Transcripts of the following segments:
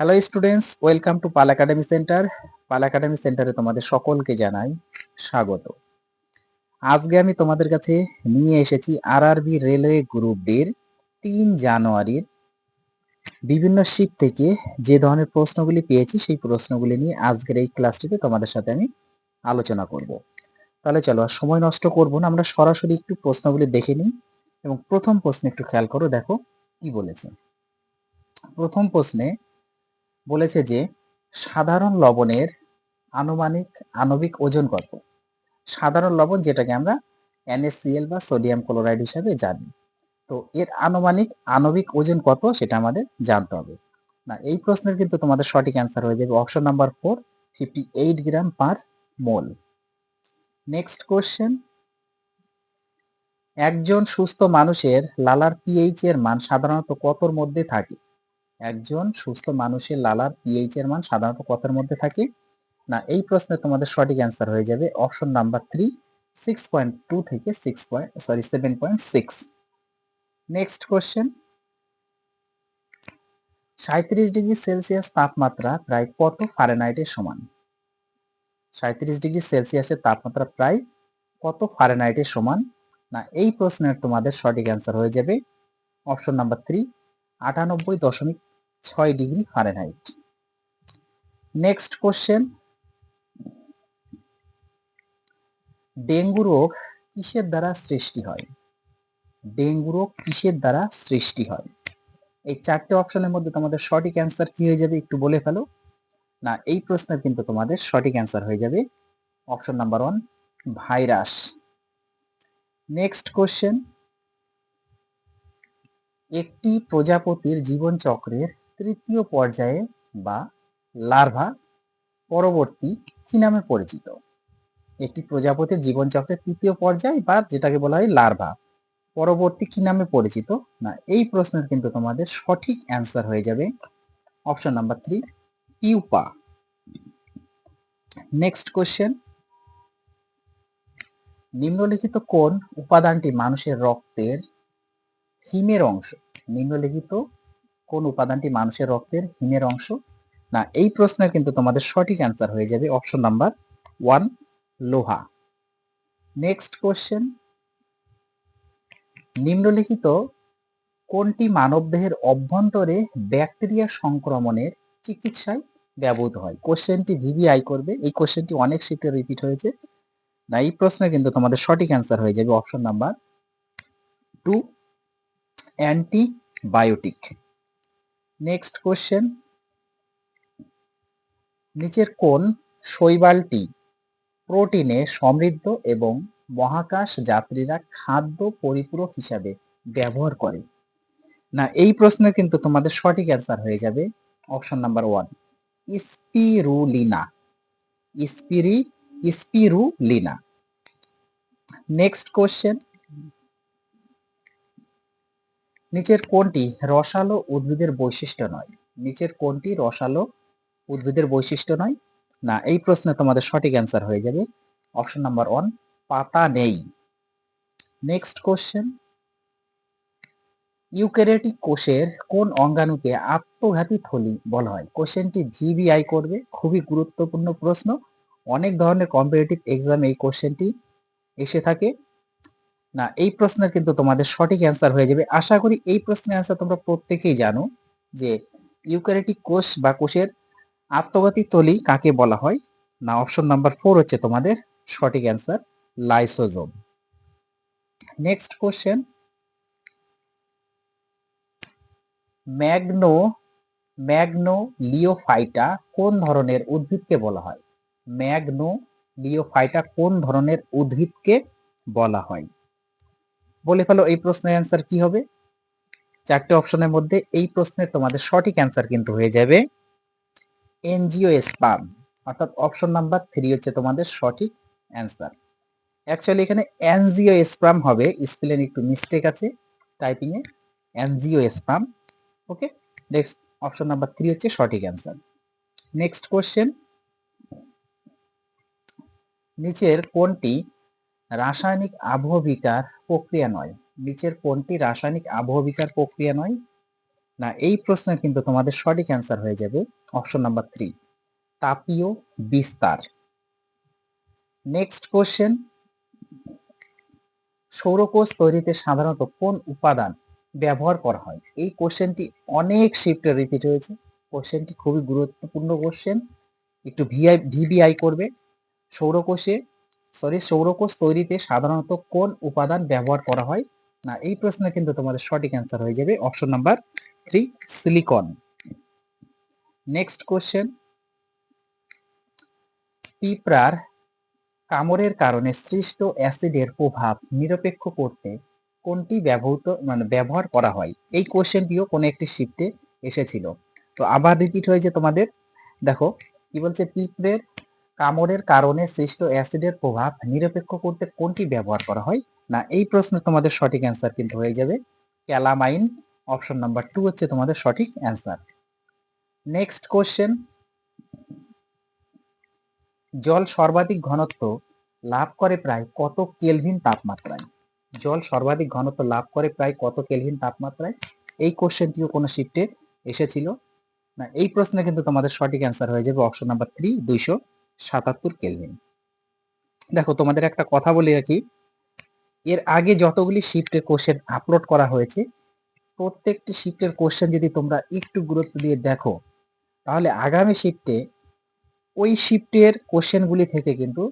Hello students, welcome to Pal academy centre. Pal academy সেন্টারে তোমাদের সকলকে জানাই স্বাগত। আজকে আমি তোমাদের কাছে নিয়ে এসেছি আরআরবি রেলওয়ে গ্রুপ ডির 3 জানুয়ারির বিভিন্ন শিফট থেকে যে ধরনের প্রশ্নগুলি পেয়েছি সেই প্রশ্নগুলি নিয়ে আজকের এই ক্লাসটিতে তোমাদের সাথে আমি আলোচনা করব। তাহলে চলো আর সময় নষ্ট করব না, আমরা সরাসরি একটু প্রশ্নগুলি দেখে নিই এবং প্রথম প্রশ্ন একটু খেয়াল করো, দেখো কি বলেছে। প্রথম প্রশ্নে বলেছে যে সাধারণ লবণের আনুমানিক আণবিক ওজন কত? সাধারণ লবণ যেটাকে আমরা NaCl বা সোডিয়াম ক্লোরাইড হিসাবে জানি, তো এর আনুমানিক আণবিক ওজন কত সেটা আমাদের জানতে হবে। না, এই প্রশ্নের কিন্তু তোমাদের সঠিক অ্যান্সার হয়ে যাবে অপশন নাম্বার 4, 58 গ্রাম পার মোল। নেক্সট কোশ্চেন, একজন সুস্থ মানুষের লালার পিএইচ এর মান সাধারণত কতর মধ্যে থাকে? একজন সুস্থ মানুষের লালার পিএইচ এর মান সাধারণত কতর মধ্যে থাকে? না, এই প্রশ্নে তোমাদের সঠিক অ্যান্সার হয়ে যাবে অপশন নাম্বার 3, 6.2 থেকে 7.6। নেক্সট কোশ্চেন, 37 ডিগ্রি সেলসিয়াস তাপমাত্রা প্রায় কত ফারেনহাইটের সমান? 37 ডিগ্রি সেলসিয়াসের তাপমাত্রা প্রায় কত ফারেনহাইটের সমান? না, এই প্রশ্নের তোমাদের সঠিক অ্যান্সার হয়ে যাবে option number 3, 98.6 degree Fahrenheit. Next question, dengue রোগ কিসের দ্বারা সৃষ্টি হয়? ডেঙ্গু রোগ কিসের দ্বারা সৃষ্টি হয়? এই 4টে অপশনের মধ্যে তোমাদের সঠিক অ্যান্সার কি হয়ে যাবে একটু বলে ফেলো। না, এই প্রশ্নের কিন্তু তোমাদের সঠিক অ্যান্সার হয়ে যাবে option number 1, virus. Next question, একটি প্রজাপতির জীবনচক্রের তৃতীয় পর্যায়ে বা লার্ভা পরবর্তী কি নামে পরিচিত? একটি প্রজাপতির জীবনচক্রের তৃতীয় পর্যায় বা যেটাকে বলা হয় লার্ভা পরবর্তী কি নামে পরিচিত? না, এই প্রশ্নের কিন্তু তোমাদের সঠিক অ্যান্সার হয়ে যাবে option number 3, pupa. Next question, নিম্নলিখিত কোন উপাদানটি মানুষের রক্তের হিমের অংশ? নিম্নলিখিত কোন উপাদানটি মানুষের রক্তের হিমের অংশ? না, এই প্রশ্নের কিন্তু তোমাদের সঠিক অ্যান্সার হয়ে যাবে অপশন নাম্বার 1, লোহা। নেক্সট কোশ্চেন, নিম্নলিখিত কোনটি মানবদেহের অভ্যন্তরে ব্যাকটেরিয়া সংক্রমণের চিকিৎসায় ব্যবহৃত হয়? কোশ্চেনটি ভিভিআই করবে, এই কোশ্চেনটি অনেক শিফটে রিপিট হয়েছে। না, এই প্রশ্নে কিন্তু তোমাদের সঠিক অ্যান্সার হয়ে যাবে option number 2, antibiotic. Next question, নিচের কোন শৈবালটি প্রোটিনে সমৃদ্ধ এবং মহাকাশ যাত্রীরা খাদ্য পরিপূরক হিসাবে ব্যবহার করে? না, এই প্রশ্নের কিন্তু তোমাদের সঠিক অ্যান্সার হয়ে যাবে option number 1, spirulina. Spiri spirulina. Next question, নিচের কোনটি রসালো উদ্ভিদের বৈশিষ্ট্য নয়? নিচের কোনটি রসালো উদ্ভিদের বৈশিষ্ট্য নয়? না, এই প্রশ্নে তোমাদের সঠিক অ্যান্সার হয়ে যাবে অপশন নাম্বার 1, পাতা নেই। নেক্সট কোশ্চেন, ইউক্যারিওটিক কোষের কোন অঙ্গাণুকে আত্মঘাতী থলি বলা হয়? কোশ্চেনটি ভিভিআই করবে, খুবই গুরুত্বপূর্ণ প্রশ্ন, অনেক ধরনের কম্পিটিটিভ এক্সামে এই কোশ্চেনটি এসে থাকে। না, এই প্রশ্নের কিন্তু তোমাদের সঠিক অ্যান্সার হয়ে যাবে, আশা করি এই প্রশ্নের অ্যান্সার তোমরা প্রত্যেকেই জানো যে ইউক্যারিওটিক কোষ বা কোষের আত্মঘাতী থলি কাকে বলা হয়? না, অপশন নাম্বার 4 হচ্ছে তোমাদের সঠিক অ্যান্সার, লাইসোজোম। নেক্সট কোশ্চেন, ম্যাগনো ম্যাগনোলিওফাইটা কোন ধরনের উদ্ভিদকে বলা হয়? ম্যাগনোলিওফাইটা কোন ধরনের উদ্ভিদকে বলা হয়? বলে ফেলো এই প্রশ্নের অ্যান্সার কি হবে। 4টে অপশনের মধ্যে এই প্রশ্নের তোমাদের সঠিক অ্যান্সার কিন্তু হয়ে যাবে এনজিওস্পার্ম, অর্থাৎ অপশন নাম্বার 3 হচ্ছে তোমাদের সঠিক অ্যান্সার। অ্যাকচুয়ালি এখানে অ্যানজিওস্পার্ম হবে, স্পেলিং একটু মিস্টেক আছে টাইপিং এ, অ্যানজিওস্পার্ম। ওকে, নেক্সট অপশন নাম্বার 3 হচ্ছে সঠিক অ্যান্সার। নেক্সট কোশ্চেন, নিচের কোনটি রাসায়নিক আবহবিকার প্রক্রিয়া নয়? নিচের কোনটি রাসায়নিক আবহবিকার প্রক্রিয়া নয়? না, এই প্রশ্নের কিন্তু তোমাদের সঠিক অ্যান্সার হয়ে যাবে অপশন নাম্বার 3, তাপীয় বিস্তার। নেক্সট কোশ্চেন, সৌরকোষ তৈরিতে সাধারণত কোন উপাদান ব্যবহার করা হয়? এই কোশ্চেনটি অনেক শিফটে রিপিট হয়েছে। কোশ্চেনটি খুবই গুরুত্বপূর্ণ কোশ্চেন, একটু ভিবিআই করবে। সৌরকোষ তৈরিতে সাধারণত কোন উপাদান ব্যবহার করা হয়? না, এই প্রশ্নে কিন্তু তোমাদের সঠিক অ্যান্সার হয়ে যাবে option number 3, silicon. Next question, পিঁপড়ার কামড়ের কারণে সৃষ্ট অ্যাসিডের প্রভাব নিরপেক্ষ করতে কোনটি ব্যবহার করা হয়? এই কোশ্চেনটিও কোনো একটি শিফটে এসেছিল, তো আবার রিপিট হয়েছে তোমাদের। দেখো কি বলছে, পিঁপড়ের কামড়ের কারণে সৃষ্ট অ্যাসিডের প্রভাব নিরপেক্ষ করতে কোনটি ব্যবহার করা হয়? না, এই প্রশ্নে তোমাদের সঠিক অ্যান্সার কিন্তু হয়ে যাবে ক্যালামাইন। অপশন নাম্বার 2 হচ্ছে তোমাদের সঠিক অ্যান্সার। নেক্সট কোশ্চেন, জল সর্বাধিক ঘনত্ব লাভ করে প্রায় কত কেলভিন তাপমাত্রায়? জল সর্বাধিক ঘনত্ব লাভ করে প্রায় কত কেলভিন তাপমাত্রায়? এই কোশ্চেনটিও কোনো শিফটে এসেছিল। না, এই প্রশ্নে কিন্তু তোমাদের সঠিক অ্যান্সার হয়ে যাবে অপশন নাম্বার 3, 277 কেলভিন। দেখো তোমাদের একটা কথা বলে রাখি, এর আগে যতগুলি শিফটের কোশ্চেন আপলোড করা হয়েছে, প্রত্যেকটি শিফটের কোশ্চেন যদি তোমরা একটু গুরুত্ব দিয়ে দেখো, তাহলে আগামী শিফটে ওই শিফটের কোশ্চেনগুলি থেকে কিন্তু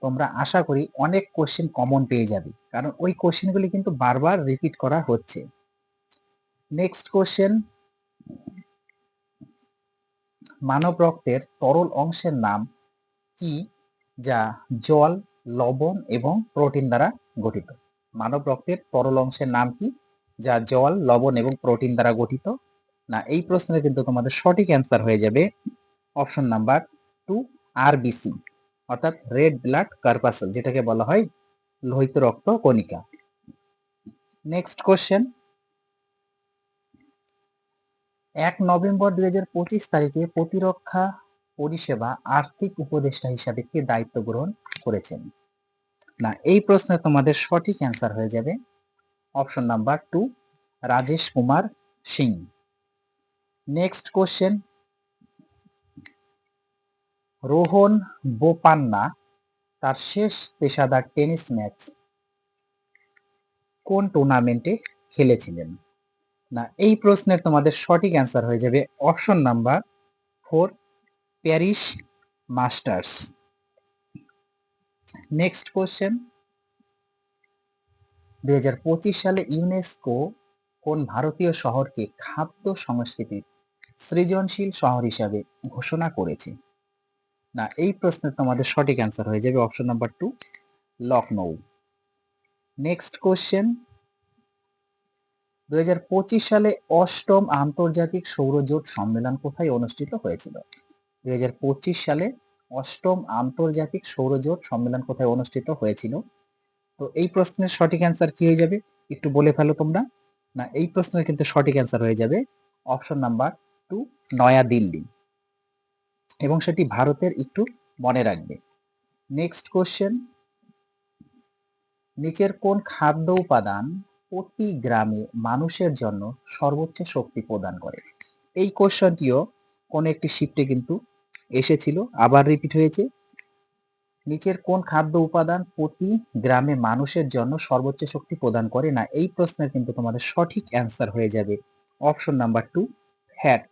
তোমরা আশা করি অনেক কোশ্চেন কমন পেয়ে যাবে, কারণ ওই কোশ্চেনগুলি কিন্তু বারবার রিপিট করা হচ্ছে। নেক্সট কোশ্চেন, মানব রক্তের তরল অংশের নাম কি যা জল, লবণ এবং প্রোটিন দ্বারা গঠিত? মানব রক্তের তরল অংশের নাম কি যা জল, লবণ এবং প্রোটিন দ্বারা গঠিত? না, এই প্রশ্নের কিন্তু তোমাদের সঠিক অ্যান্সার হয়ে যাবে অপশন নাম্বার 2, আরবিসি, অর্থাৎ রেড ব্লাড কর্পাসল, যেটাকে বলা হয় লোহিত রক্ত কণিকা। নেক্সট কোশ্চেন, 1 নভেম্বর 2025 তারিখে প্রতিরক্ষা পরিষেবা আর্থিক উপদেষ্টা হিসাবে কে দায়িত্ব গ্রহণ করেছেন? না, এই প্রশ্নে তোমাদের সঠিক অ্যান্সার হয়ে যাবে option number 2, Rajesh Kumar Singh. Next question, Rohan Bopanna তার শেষ পেশাদার টেনিস ম্যাচ কোন টুর্নামেন্টে খেলেছিলেন? না, এই প্রশ্নের তোমাদের সঠিক অ্যান্সার হয়ে যাবে option number 4, Paris masters. Next question, 2025 সালে ইউনেস্কো কোন ভারতীয় শহরকে খাদ্য সংস্কৃতির সৃজনশীল শহর হিসাবে ঘোষণা করেছে? না, এই প্রশ্নের তোমাদের সঠিক অ্যান্সার হয়ে যাবে option number 2, Lucknow. Next question, 2025 সালে অষ্টম আন্তর্জাতিক সৌরজোট সম্মেলন কোথায় অনুষ্ঠিত হয়েছিল? 2025 সালে অষ্টম আন্তর্জাতিক সৌরজোট সম্মেলন কোথায় অনুষ্ঠিত হয়েছিল? তো এই প্রশ্নের সঠিক অ্যান্সার কি হয়ে যাবে একটু বলে ফেলো তোমরা। না, এই প্রশ্নের কিন্তু সঠিক অ্যান্সার হয়ে যাবে অপশন নাম্বার 2, নয়াদিল্লি, এবং সেটি ভারতের, একটু মনে রাখবে। নেক্সট কোশ্চেন, নিচের কোন খাদ্য উপাদান প্রতি গ্রামে মানুষের জন্য সর্বোচ্চ শক্তি প্রদান করে? এই কোশ্চেনটিও কোন একটি শিফটে কিন্তু এসেছিল, আবার রিপিট হয়েছে। নিচের কোন খাদ্য উপাদান প্রতি গ্রামে মানুষের জন্য সর্বোচ্চ শক্তি প্রদান করে? না, এই প্রশ্নের কিন্তু তোমাদের সঠিক অ্যান্সার হয়ে যাবে option number 2, fat.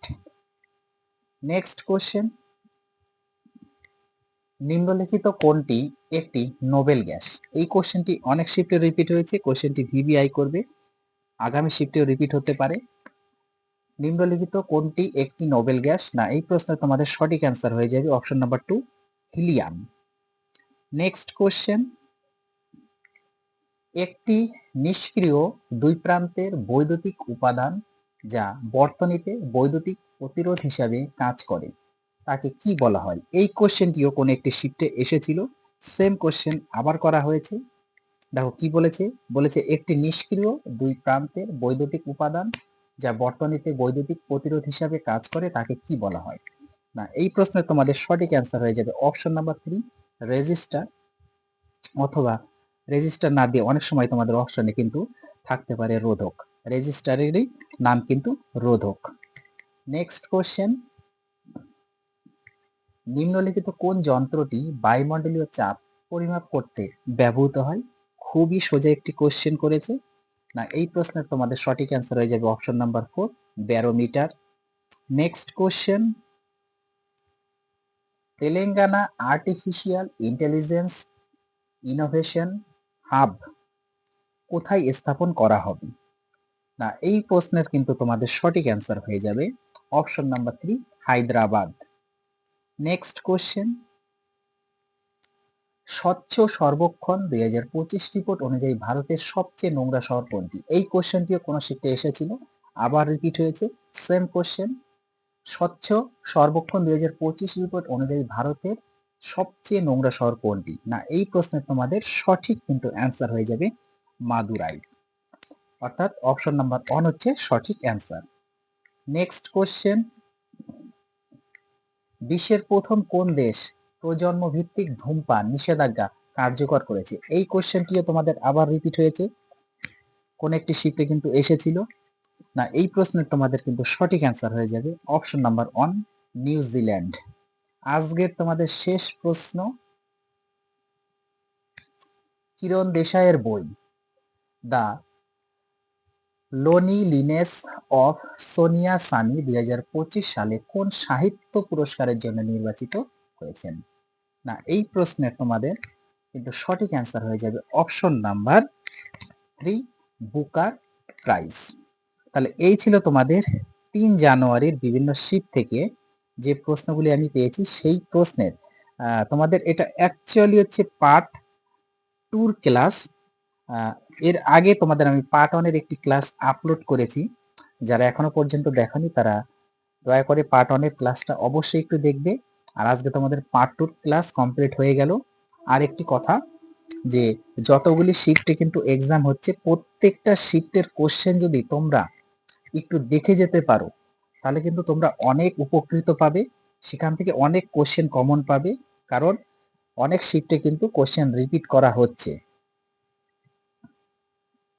Next question, নিম্নলিখিত কোনটি একটি নোবেল গ্যাস? এই কোশ্চেনটি অনেক শিফটে রিপিট হয়েছে, কোশ্চেনটি ভিবিআই করবে, আগামী শিফটেও রিপিট হতে পারে। নিম্নলিখিত কোনটি একটি নোবেল গ্যাস? না, এই প্রশ্নের তোমাদের সঠিক অ্যান্সার হয়ে যাবে option number 2, helium. Next question, একটি নিষ্ক্রিয় দুই প্রান্তের বৈদ্যুতিক উপাদান যা বর্তনীতে বৈদ্যুতিক প্রতিরোধ হিসাবে কাজ করে তাকে কি বলা হয়? এই কোশ্চেনটিও কোন একটি শিফটে এসেছিল, সেম কোশ্চেন আবার করা হয়েছে। দেখো কি বলেছে, বলেছে একটি নিষ্ক্রিয় দুই প্রান্তের বৈদ্যুতিক উপাদান যা বর্তনীতে বৈদ্যুতিক প্রতিরোধ হিসাবে কাজ করে তাকে কি বলা হয়? না, এই প্রশ্নের তোমাদের সঠিক অ্যান্সার হয়ে যাবে অপশন নাম্বার 3, রেজিস্টার, অথবা রেজিস্টার না দিয়ে অনেক সময় তোমাদের অপশনে কিন্তু থাকতে পারে রোধক। রেজিস্টারেরই নাম কিন্তু রোধক। নেক্সট কোশ্চেন, নিম্নলিখিত কোন যন্ত্রটি বায়ুমণ্ডলীয় চাপ পরিমাপ করতে ব্যবহৃত হয়? খুবই সোজা একটি কোশ্চেন করেছে। না, এই প্রশ্নের তোমাদের সঠিক অ্যান্সার হয়ে যাবে option number 4, barometer. Next question, Telangana artificial intelligence innovation hub কোথায় স্থাপন করা হবে? না, এই প্রশ্নের কিন্তু তোমাদের সঠিক অ্যান্সার হয়ে যাবে option number 3, Hyderabad. Next question, স্বচ্ছ সর্বেক্ষণ 2025 রিপোর্ট অনুযায়ী ভারতের সবচেয়ে নোংরা শহর কোনটি? এই কোশ্চেনটিও কোন শিফটে এসেছিল, আবার রিপিট হয়েছে, সেম কোশ্চেন। স্বচ্ছ সর্বেক্ষণ 2025 রিপোর্ট অনুযায়ী ভারতের সবচেয়ে নোংরা শহর কোনটি? না, এই প্রশ্নের তোমাদের সঠিক কিন্তু অ্যান্সার হয়ে যাবে মাদুরাই, অর্থাৎ অপশন নাম্বার 1 হচ্ছে সঠিক অ্যান্সার। নেক্সট কোশ্চেন, বিশ্বের প্রথম কোন দেশ প্রজন্ম ভিত্তিক ধূমপান নিষেধাজ্ঞা কার্যকর করেছে? এই কোশ্চেনটিও তোমাদের আবার রিপিট হয়েছে, কোন একটি শিফটে কিন্তু এসেছিল। না, এই প্রশ্নের তোমাদের কিন্তু সঠিক অ্যান্সার হয়ে যাবে অপশন নাম্বার 1, নিউজিল্যান্ড। আজকের তোমাদের শেষ প্রশ্ন, কিরণ দেশাইয়ের বই the loneliness of Sonia Sunny 2025 সালে কোন সাহিত্য পুরস্কারের জন্য নির্বাচিত হয়েছেন? না, এই প্রশ্নের তোমাদের কিন্তু সঠিক অ্যান্সার হয়ে যাবে অপশন নাম্বার 3, বুকার প্রাইজ। তাহলে এই ছিল তোমাদের 3 জানুয়ারির বিভিন্ন শিফট থেকে যে প্রশ্নগুলি আমি পেয়েছি সেই প্রশ্নের তোমাদের এটা অ্যাকচুয়ালি হচ্ছে পার্ট 2 ক্লাস। এর আগে তোমাদের আমি পার্ট 1 এর একটি ক্লাস আপলোড করেছি, যারা এখনো পর্যন্ত দেখনি তারা দয়া করে পার্ট 1 এর ক্লাসটা অবশ্যই একটু দেখবে। আর আজকে তোমাদের পার্ট 2 ক্লাস কমপ্লিট হয়ে গেল। আর একটি কথা, যে যতগুলি শিফটে কিন্তু এক্সাম হচ্ছে প্রত্যেকটা শিফটের কোশ্চেন যদি তোমরা একটু দেখে যেতে পারো তাহলে কিন্তু তোমরা অনেক উপকৃত পাবে, সেখান থেকে অনেক কোশ্চেন কমন পাবে, কারণ অনেক শিফটে কিন্তু কোশ্চেন রিপিট করা হচ্ছে।